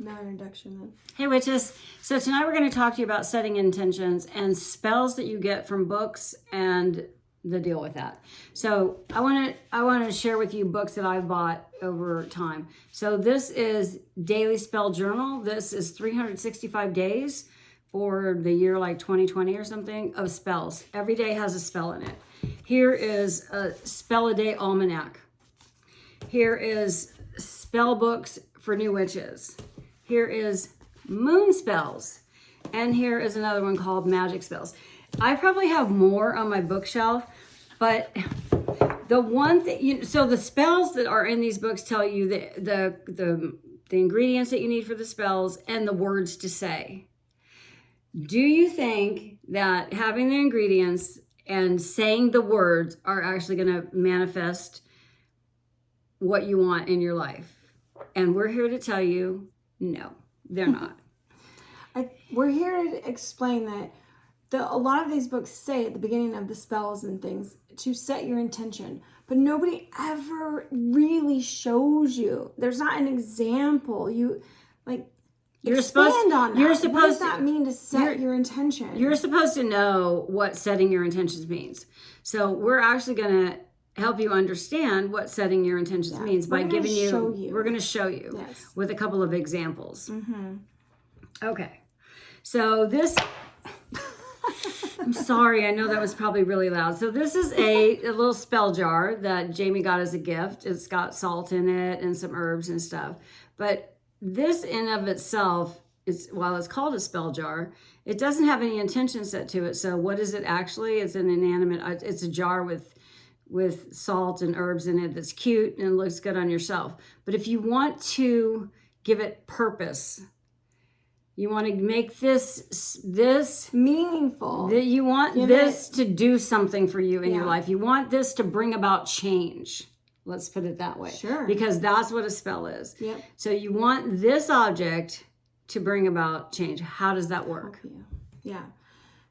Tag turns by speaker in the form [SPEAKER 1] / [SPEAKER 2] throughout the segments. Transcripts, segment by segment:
[SPEAKER 1] No introduction then.
[SPEAKER 2] Hey witches, so tonight we're going to talk to you about setting intentions and spells that you get from books and the deal with that. So I want to share with you books that I've bought over time. So this is Daily Spell Journal. This is 365 days for the year like 2020 or something of spells. Every day has a spell in it. Here is a Spell a Day Almanac. Here is spell books for new witches. Here is moon spells. And here is another one called magic spells. I probably have more on my bookshelf, but the one thing, so the spells that are in these books tell you the ingredients that you need for the spells and the words to say. Do you think that having the ingredients and saying the words are actually going to manifest what you want in your life? And we're here to tell you, no, they're not.
[SPEAKER 1] We're here to explain that a lot of these books say at the beginning of the spells and things to set your intention, but nobody ever really shows you. There's not an example. You're supposed on that. What does that mean to set your intention?
[SPEAKER 2] You're supposed to know what setting your intentions means. So we're actually going to help you understand what setting your intentions means by giving you. We're going to show you with a couple of examples.
[SPEAKER 1] Mm-hmm.
[SPEAKER 2] Okay. So this, I'm sorry, I know that was probably really loud. So this is a little spell jar that Jamie got as a gift. It's got salt in it and some herbs and stuff. But this in of itself, while it's called a spell jar, it doesn't have any intention set to it. So what is it actually? It's an inanimate, it's a jar with salt and herbs in it that's cute and looks good on yourself. But if you want to give it purpose, you want to make this
[SPEAKER 1] meaningful.
[SPEAKER 2] That you want this to do something for you in your life. You want this to bring about change. Let's put it that way.
[SPEAKER 1] Sure.
[SPEAKER 2] Because that's what a spell is.
[SPEAKER 1] Yep.
[SPEAKER 2] So you want this object to bring about change. How does that work?
[SPEAKER 1] Yeah.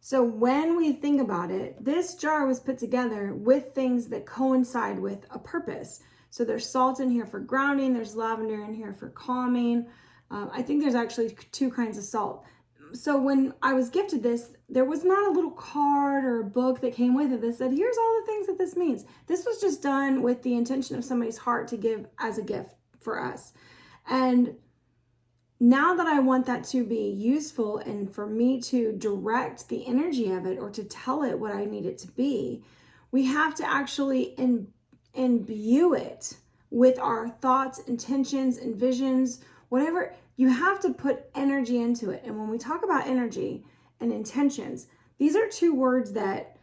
[SPEAKER 1] So when we think about it, this jar was put together with things that coincide with a purpose. So there's salt in here for grounding. There's lavender in here for calming. I think there's actually 2 kinds of salt. So when I was gifted this, there was not a little card or a book that came with it that said, here's all the things that this means. This was just done with the intention of somebody's heart to give as a gift for us. And now that I want that to be useful and for me to direct the energy of it or to tell it what I need it to be, we have to actually imbue it with our thoughts, intentions, and visions, whatever. You have to put energy into it. And when we talk about energy and intentions, these are 2 words that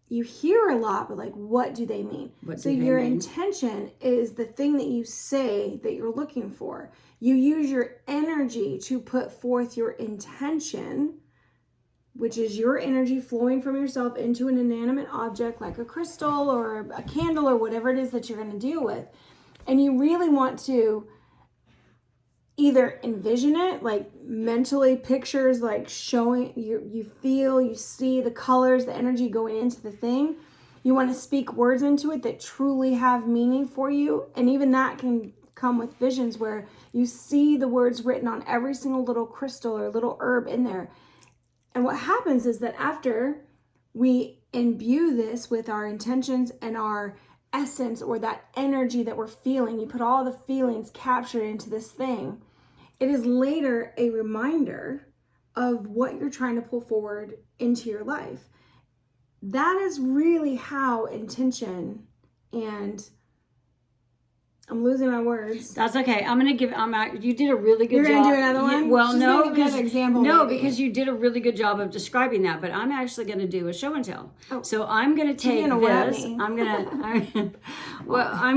[SPEAKER 1] you hear a lot, but like, what do they mean? So your intention is the thing that you say that you're looking for. You use your energy to put forth your intention, which is your energy flowing from yourself into an inanimate object like a crystal or a candle or whatever it is that you're going to deal with. And you really want to either envision it, like mentally pictures, like showing you feel, you see the colors, the energy going into the thing. You want to speak words into it that truly have meaning for you. And even that can come with visions where you see the words written on every single little crystal or little herb in there. And what happens is that after we imbue this with our intentions and our essence or that energy that we're feeling, you put all the feelings captured into this thing, it is later a reminder of what you're trying to pull forward into your life. That is really how intention and I'm losing my words.
[SPEAKER 2] That's okay. You did a really good job.
[SPEAKER 1] You're going to do another one?
[SPEAKER 2] Well, no,
[SPEAKER 1] because
[SPEAKER 2] you did a really good job of describing that, but I'm actually going to do a show and tell.
[SPEAKER 1] Oh.
[SPEAKER 2] So I'm going to take this. I'm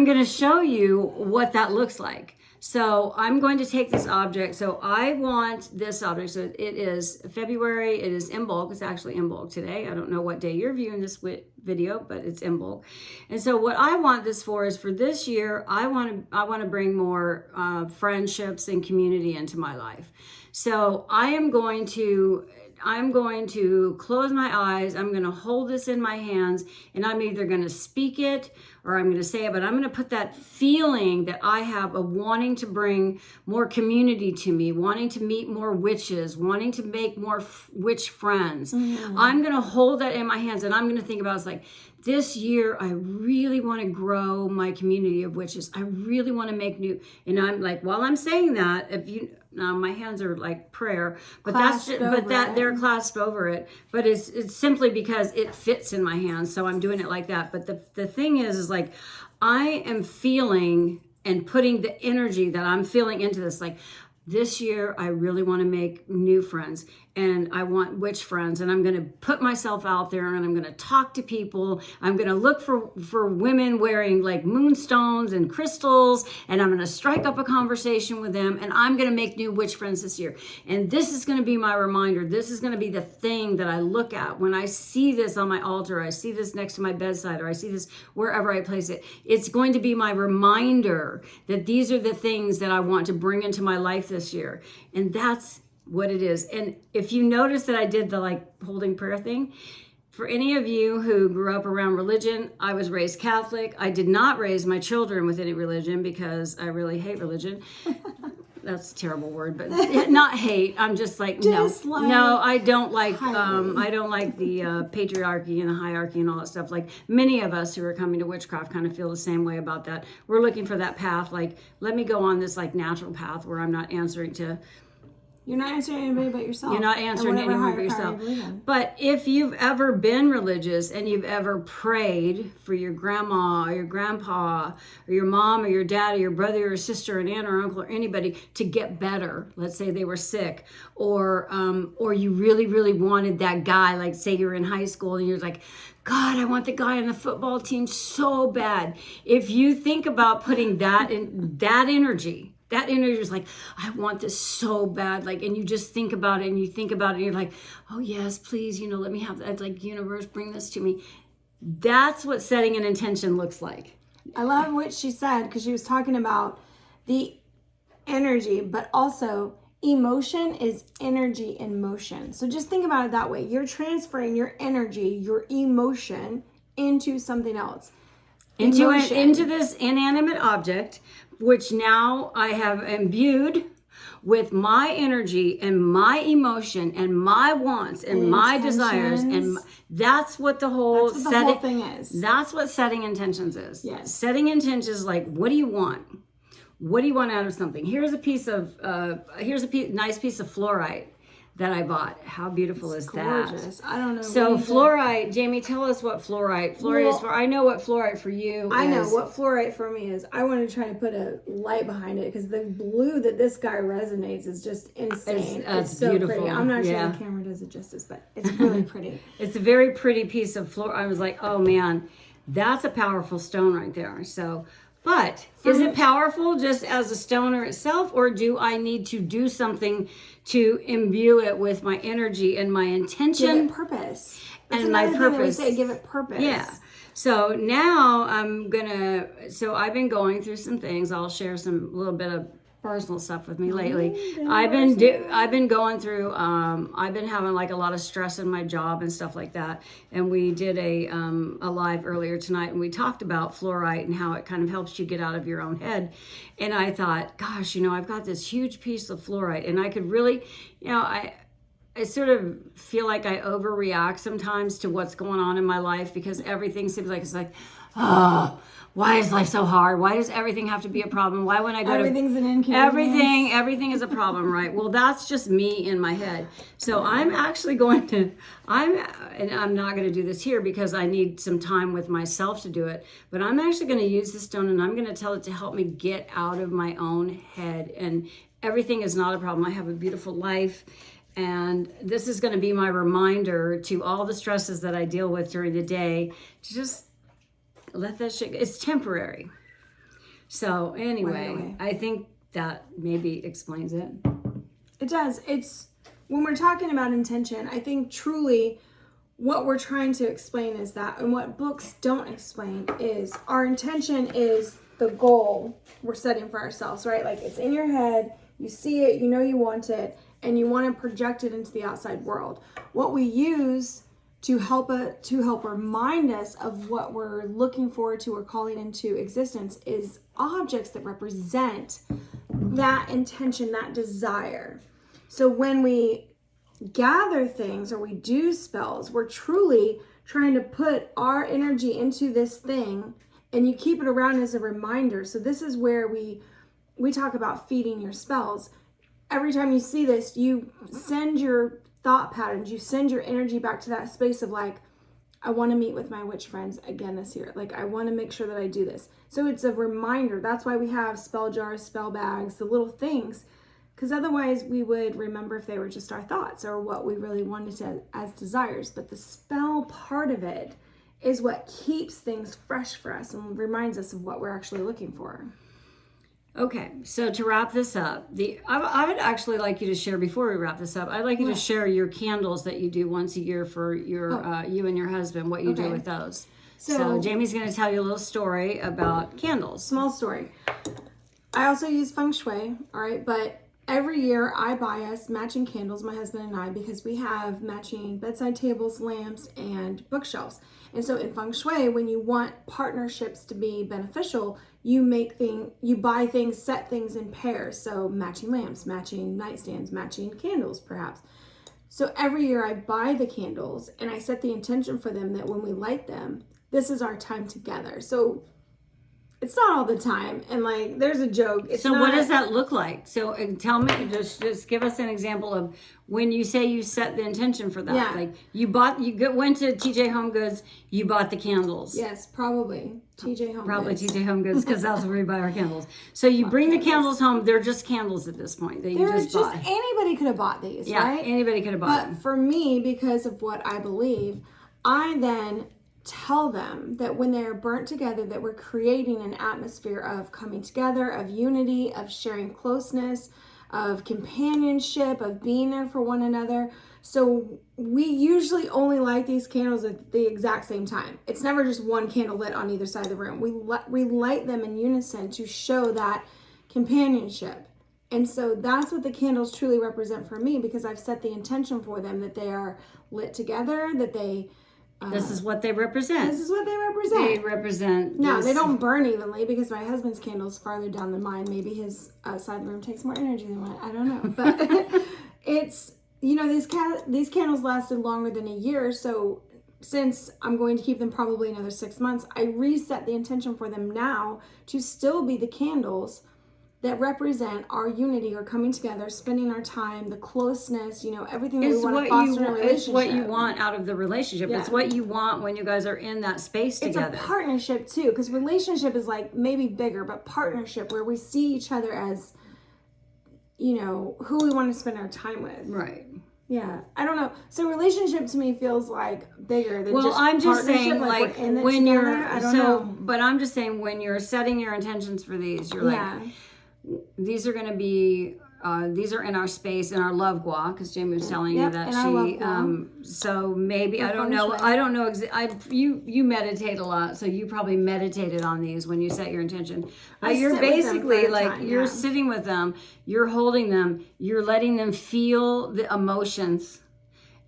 [SPEAKER 2] going to show you what that looks like. So I'm going to take this object. So I want this object. So it is February. It is in bulk. It's actually in bulk today. I don't know what day you're viewing this video, but it's in bulk. And so what I want this for is for this year, I want to bring more friendships and community into my life. So I'm going to close my eyes. I'm going to hold this in my hands, and I'm either going to speak it or I'm going to say it, but I'm going to put that feeling that I have of wanting to bring more community to me, wanting to meet more witches, wanting to make more witch friends. I'm going to hold that in my hands, and I'm going to think about, it's like, this year, I really want to grow my community of witches. I really want to make new, and I'm like, while I'm saying that, if you, now my hands are like prayer, but they're clasped over it. But it's simply because it fits in my hands, so I'm doing it like that. But the thing is like, I am feeling and putting the energy that I'm feeling into this, like, this year, I really want to make new friends, and I want witch friends, and I'm going to put myself out there, and I'm going to talk to people. I'm going to look for women wearing like moonstones and crystals, and I'm going to strike up a conversation with them, and I'm going to make new witch friends this year. And this is going to be my reminder. This is going to be the thing that I look at when I see this on my altar. I see this next to my bedside, or I see this wherever I place it. It's going to be my reminder that these are the things that I want to bring into my life this year. And that's what it is. And if you notice that I did the like holding prayer thing, for any of you who grew up around religion, I was raised Catholic. I did not raise my children with any religion because I really hate religion. That's a terrible word, but not hate. I'm just like, no, I don't like, I don't like the patriarchy and the hierarchy and all that stuff. Like many of us who are coming to witchcraft kind of feel the same way about that. We're looking for that path. Like, let me go on this like natural path where I'm not answering to.
[SPEAKER 1] You're not answering anybody but yourself.
[SPEAKER 2] You're not answering anyone but yourself. But if you've ever been religious and you've ever prayed for your grandma or your grandpa or your mom or your dad or your brother or sister, an aunt or uncle or anybody to get better, let's say they were sick, or you really, really wanted that guy, like say you're in high school and you're like, God, I want the guy on the football team so bad. If you think about putting that in, that energy is like, I want this so bad. Like, and you just think about it and you think about it and you're like, oh yes, please, let me have that. Like, universe, bring this to me. That's what setting an intention looks like.
[SPEAKER 1] I love what she said, because she was talking about the energy, but also emotion is energy in motion. So just think about it that way. You're transferring your energy, your emotion into something else.
[SPEAKER 2] Into this inanimate object, which now I have imbued with my energy and my emotion and my wants and my desires, and that's what the whole thing is. That's what setting intentions is.
[SPEAKER 1] Yes.
[SPEAKER 2] Setting intentions is like, what do you want? What do you want out of something? Here's a nice piece of fluorite that I bought. How beautiful is
[SPEAKER 1] gorgeous.
[SPEAKER 2] That?
[SPEAKER 1] I don't know.
[SPEAKER 2] So fluorite, Jamie, tell us what fluorite is for. I know what fluorite for you is.
[SPEAKER 1] I know what fluorite for me is. I want to try to put a light behind it, because the blue that this guy resonates is just insane. It's so beautiful. Pretty. I'm not sure the camera does it justice, but it's really pretty.
[SPEAKER 2] It's a very pretty piece of fluorite. I was like, oh man, that's a powerful stone right there. So, but is it powerful just as a stoner itself, or do I need to do something to imbue it with my energy and my intention?
[SPEAKER 1] Give it purpose. That's
[SPEAKER 2] and my
[SPEAKER 1] purpose.
[SPEAKER 2] Thing that we
[SPEAKER 1] say, give it purpose.
[SPEAKER 2] Yeah. So now so I've been going through some things. I'll share a little bit of personal stuff with me lately. I've been going through, I've been having like a lot of stress in my job and stuff like that. And we did a live earlier tonight, and we talked about fluorite and how it kind of helps you get out of your own head. And I thought, gosh, I've got this huge piece of fluorite, and I could really, I sort of feel like I overreact sometimes to what's going on in my life, because everything seems like it's like, oh, why is life so hard? Why does everything have to be a problem? Why when I go
[SPEAKER 1] everything's an inconvenience.
[SPEAKER 2] Everything is a problem, right? Well, that's just me in my head. So I'm actually and I'm not going to do this here because I need some time with myself to do it, but I'm actually going to use this stone, and I'm going to tell it to help me get out of my own head, and everything is not a problem. I have a beautiful life. And this is going to be my reminder to all the stresses that I deal with during the day to just let that shit, it's temporary. So anyway, I think that maybe explains it.
[SPEAKER 1] It does. It's when we're talking about intention, I think truly what we're trying to explain is that, and what books don't explain is, our intention is the goal we're setting for ourselves, right? Like, it's in your head, you see it, you want it, and you want to project it into the outside world. What we use to help remind us of what we're looking forward to or calling into existence is objects that represent that intention, that desire. So when we gather things or we do spells, we're truly trying to put our energy into this thing, and you keep it around as a reminder. So this is where we talk about feeding your spells. Every time you see this, you send your thought patterns, you send your energy back to that space of like, I want to meet with my witch friends again this year. Like, I want to make sure that I do this. So it's a reminder. That's why we have spell jars, spell bags, the little things, because otherwise we would remember if they were just our thoughts or what we really wanted to as desires. But the spell part of it is what keeps things fresh for us and reminds us of what we're actually looking for.
[SPEAKER 2] Okay, so to wrap this up, I would actually like you to share, before we wrap this up, I'd like you to share your candles that you do once a year for your you and your husband, what you do with those. So Jamie's going to tell you a little story about candles.
[SPEAKER 1] Small story. I also use feng shui, all right, but every year I buy us matching candles, my husband and I, because we have matching bedside tables, lamps, and bookshelves. And so in feng shui, when you want partnerships to be beneficial, you buy things, set things in pairs. So matching lamps, matching nightstands, matching candles, perhaps. So every year I buy the candles and I set the intention for them that when we light them, this is our time together. So it's not all the time. And like, there's a joke.
[SPEAKER 2] What does that look like? So tell me, just give us an example of when you say you set the intention for that.
[SPEAKER 1] Yeah.
[SPEAKER 2] Like went to TJ Home Goods, you bought the candles.
[SPEAKER 1] Yes, probably TJ Home Goods.
[SPEAKER 2] TJ Home Goods, because that's where we buy our candles. So you bring the candles home. They're just candles at this point that you just buy.
[SPEAKER 1] Anybody could have bought these, right?
[SPEAKER 2] Anybody could have bought them.
[SPEAKER 1] But for me, because of what I believe, I then tell them that when they're burnt together, that we're creating an atmosphere of coming together, of unity, of sharing closeness, of companionship, of being there for one another. So we usually only light these candles at the exact same time. It's never just one candle lit on either side of the room. We light them in unison to show that companionship. And so that's what the candles truly represent for me, because I've set the intention for them that they are lit together, that they
[SPEAKER 2] this is what they represent.
[SPEAKER 1] This is what they represent.
[SPEAKER 2] They represent.
[SPEAKER 1] No, they don't burn evenly, because my husband's candle's farther down than mine. Maybe his side of the room takes more energy than mine. I don't know. But it's, these candles lasted longer than a year. So since I'm going to keep them probably another 6 months, I reset the intention for them now to still be the candles that represent our unity, or coming together, spending our time, the closeness, everything that we want to foster in a relationship.
[SPEAKER 2] It's what you want out of the relationship.
[SPEAKER 1] Yeah.
[SPEAKER 2] It's what you want when you guys are in that space together.
[SPEAKER 1] It's a partnership too, because relationship is like maybe bigger, but partnership where we see each other as, who we want to spend our time with.
[SPEAKER 2] Right.
[SPEAKER 1] Yeah, I don't know. So relationship to me feels like bigger than
[SPEAKER 2] I'm just saying, like when you're,
[SPEAKER 1] I don't know.
[SPEAKER 2] But I'm just saying, when you're setting your intentions for these, you're like, these are going to be, these are in our space, in our love gua, because Jamie was telling you that she, so maybe, I don't know, you meditate a lot, so you probably meditated on these when you set your intention. You're basically like, you're sitting with them, you're holding them, you're letting them feel the emotions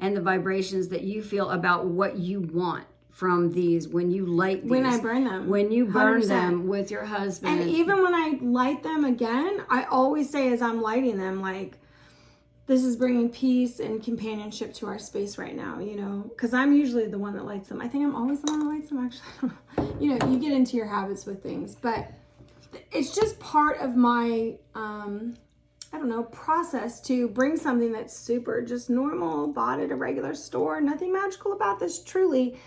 [SPEAKER 2] and the vibrations that you feel about what you want from these when you light these.
[SPEAKER 1] When I burn them.
[SPEAKER 2] When you burn
[SPEAKER 1] 100%.
[SPEAKER 2] them with your husband.
[SPEAKER 1] And even when I light them again, I always say as I'm lighting them, like, this is bringing peace and companionship to our space right now, because I'm usually the one that lights them. I think I'm always the one that lights them, actually. You get into your habits with things, but it's just part of my, process to bring something that's super just normal, bought at a regular store, nothing magical about this, truly.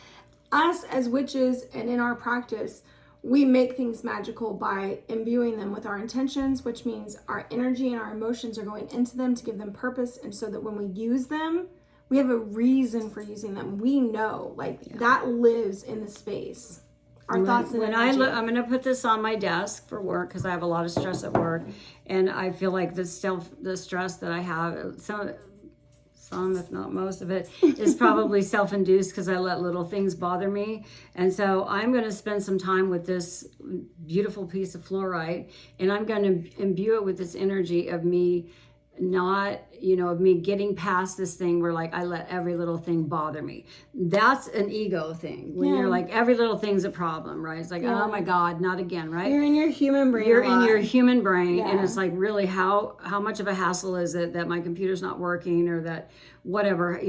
[SPEAKER 1] Us as witches and in our practice, we make things magical by imbuing them with our intentions, which means our energy and our emotions are going into them to give them purpose. And so that when we use them, we have a reason for using them. We know, that lives in the space. Our thoughts and energy.
[SPEAKER 2] I'm going to put this on my desk for work, because I have a lot of stress at work. And I feel like the stress that I have, some, if not most of it, is probably self-induced, because I let little things bother me. And so I'm going to spend some time with this beautiful piece of fluorite, and I'm going to imbue it with this energy of me not, of me getting past this thing where like I let every little thing bother me. That's an ego thing. When you're like, every little thing's a problem, right? It's like, oh my God, not again, right?
[SPEAKER 1] You're in your human brain.
[SPEAKER 2] You're in your human brain, and it's
[SPEAKER 1] Yeah.
[SPEAKER 2] like, really, how much of a hassle is it that my computer's not working, or that whatever,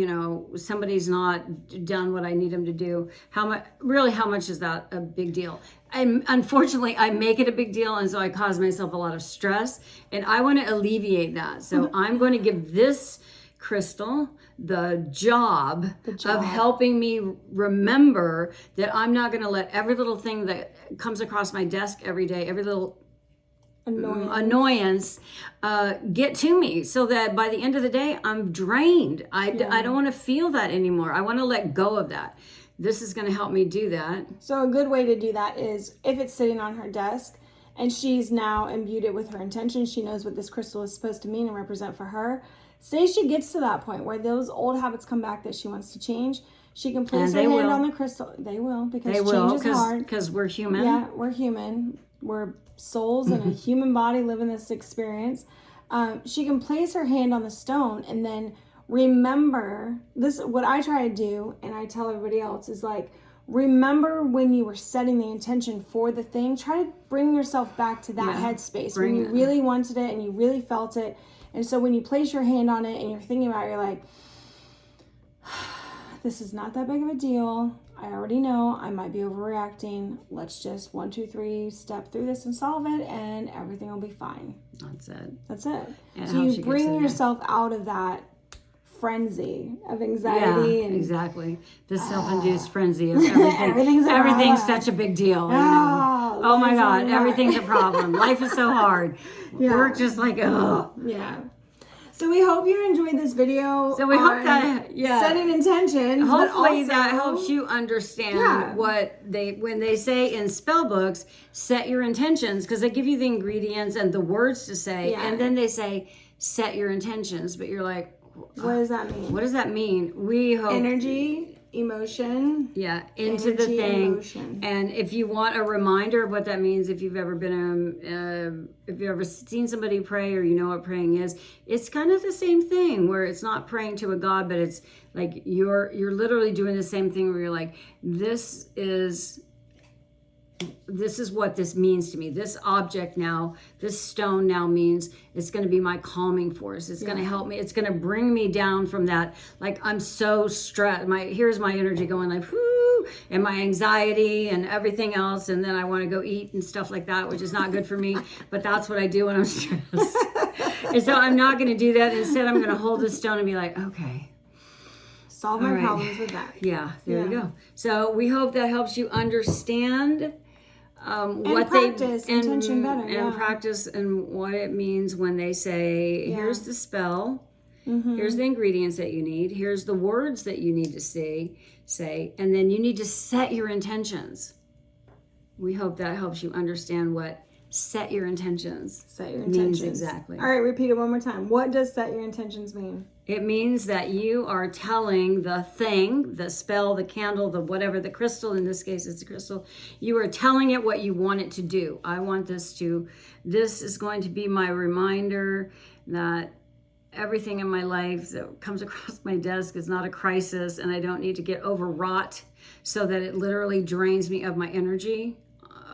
[SPEAKER 2] somebody's not done what I need them to do? How much is that a big deal? And unfortunately, I make it a big deal, and so I cause myself a lot of stress, and I want to alleviate that. So I'm going to give this crystal the job of helping me remember that I'm not going to let every little thing that comes across my desk every day, every little annoyance get to me, so that by the end of the day, I'm drained. I don't want to feel that anymore. I want to let go of that. This is going to help me do that.
[SPEAKER 1] So a good way to do that is if it's sitting on her desk and she's now imbued it with her intention, she knows what this crystal is supposed to mean and represent for her. Say she gets to that point where those old habits come back that she wants to change. She can place her hand on the crystal. They will, because change is hard.
[SPEAKER 2] Because we're human.
[SPEAKER 1] Yeah, we're human. We're souls in a human body living this experience. She can place her hand on the stone and then remember this. What I try to do, and I tell everybody else, is like, remember when you were setting the intention for the thing. Try to bring yourself back to that headspace when you really wanted it and you really felt it. And so when you place your hand on it and you're thinking about it, you're like, this is not that big of a deal. I already know I might be overreacting. Let's just 1, 2, 3 step through this and solve it, and everything will be fine.
[SPEAKER 2] That's it.
[SPEAKER 1] That's it.
[SPEAKER 2] And
[SPEAKER 1] so you bring yourself out of that frenzy of anxiety.
[SPEAKER 2] Yeah, exactly. The self-induced frenzy of everything. Everything's such a big deal. Oh my God, everything's a problem. Life is so hard. We're just like, oh.
[SPEAKER 1] Yeah. So we hope you enjoyed this video.
[SPEAKER 2] So we hope that,
[SPEAKER 1] setting intentions.
[SPEAKER 2] Hopefully that helps you understand when they say in spell books, set your intentions, because they give you the ingredients and the words to say, and then they say, set your intentions. But you're like,
[SPEAKER 1] what does that mean?
[SPEAKER 2] What does that mean? We hope
[SPEAKER 1] energy, emotion.
[SPEAKER 2] Yeah, into the thing. Emotion. And if you want a reminder of what that means, if you've ever been if you've ever seen somebody pray, or you know what praying is, it's kind of the same thing, where it's not praying to a God, but it's like you're literally doing the same thing, where you're like, this is what this means to me. This object now, this stone now means it's going to be my calming force. It's going to help me. It's going to bring me down from that. Like, I'm so stressed. Here's my energy going like, whoo, and my anxiety and everything else. And then I want to go eat and stuff like that, which is not good for me. But that's what I do when I'm stressed. And so I'm not going to do that. Instead, I'm going to hold this stone and be like, okay,
[SPEAKER 1] solve my problems with that.
[SPEAKER 2] Yeah, there you go. So we hope that helps you understand
[SPEAKER 1] what practice intention better,
[SPEAKER 2] and practice and what it means when they say, here's the spell, here's the ingredients that you need, here's the words that you need to say, and then you need to set your intentions. We hope that helps you understand what set your intentions means exactly.
[SPEAKER 1] All right, repeat it one more time. What does set your intentions mean?
[SPEAKER 2] It means that you are telling the thing, the spell, the candle, the whatever, the crystal, in this case it's a crystal, you are telling it what you want it to do. I want this is going to be my reminder that everything in my life that comes across my desk is not a crisis, and I don't need to get overwrought so that it literally drains me of my energy.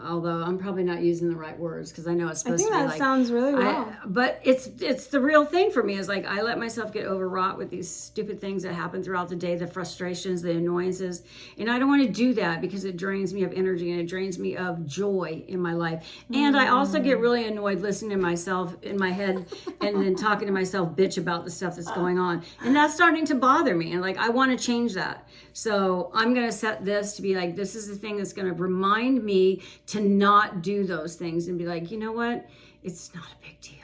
[SPEAKER 2] Although I'm probably not using the right words, because I know it's supposed to be like... I think
[SPEAKER 1] that sounds really well.
[SPEAKER 2] But it's the real thing for me. Is like, I let myself get overwrought with these stupid things that happen throughout the day, the frustrations, the annoyances. And I don't want to do that, because it drains me of energy and it drains me of joy in my life. And I also get really annoyed listening to myself in my head and then talking to myself bitch about the stuff that's going on. And that's starting to bother me. And like, I want to change that. So I'm going to set this to be like, this is the thing that's going to remind me to not do those things, and be like, you know what? It's not a big deal.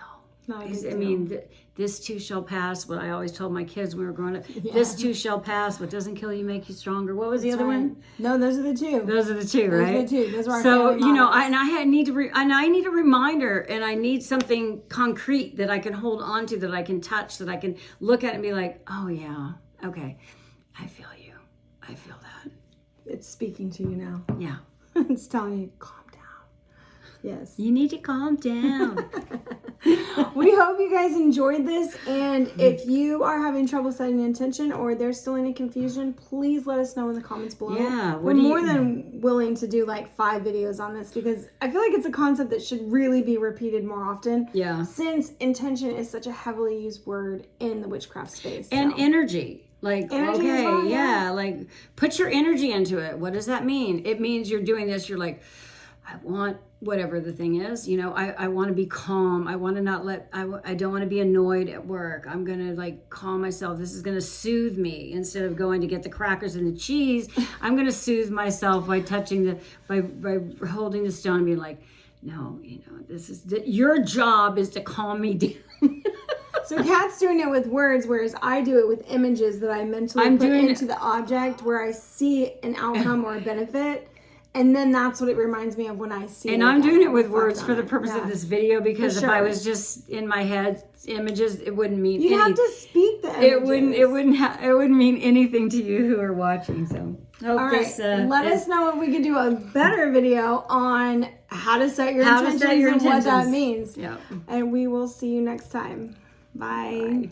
[SPEAKER 2] I mean, this too shall pass. What I always told my kids when we were growing up, this too shall pass. What doesn't kill you make you stronger. What was the other one?
[SPEAKER 1] No, those are the two.
[SPEAKER 2] Those are the two, right?
[SPEAKER 1] Those are the two. Those are our
[SPEAKER 2] so,
[SPEAKER 1] family models.
[SPEAKER 2] I need a reminder, and I need something concrete that I can hold on to, that I can touch, that I can look at and be like, oh yeah, okay, I feel you. I feel that.
[SPEAKER 1] It's speaking to you now.
[SPEAKER 2] Yeah.
[SPEAKER 1] It's telling you, calm down. Yes.
[SPEAKER 2] You need to calm down.
[SPEAKER 1] We hope you guys enjoyed this, and if you are having trouble setting an intention or there's still any confusion, please let us know in the comments below.
[SPEAKER 2] Yeah,
[SPEAKER 1] we're more than willing to do like 5 videos on this, because I feel like it's a concept that should really be repeated more often.
[SPEAKER 2] Yeah.
[SPEAKER 1] Since intention is such a heavily used word in the witchcraft space.
[SPEAKER 2] And energy. Like,
[SPEAKER 1] Energy as
[SPEAKER 2] okay,
[SPEAKER 1] well,
[SPEAKER 2] yeah, like put your energy into it. What does that mean? It means you're doing this. You're like, I want whatever the thing is, you know, I want to be calm. I want to not I don't want to be annoyed at work. I'm going to like calm myself. This is going to soothe me. Instead of going to get the crackers and the cheese, I'm going to soothe myself by touching by holding the stone and being like, no, you know, your job is to calm me down.
[SPEAKER 1] So Kat's doing it with words, whereas I do it with images that I mentally put into the object where I see an outcome or a benefit. And then that's what it reminds me of when I see it.
[SPEAKER 2] And I'm doing it with words for the purpose of this video, because if I was just in my head images, it wouldn't mean
[SPEAKER 1] anything. You have to speak the images.
[SPEAKER 2] It wouldn't mean anything to you who are watching. So hope
[SPEAKER 1] all right, let us know if we can do a better video on how to set your intentions and what that means.
[SPEAKER 2] Yeah.
[SPEAKER 1] And we will see you next time. Bye.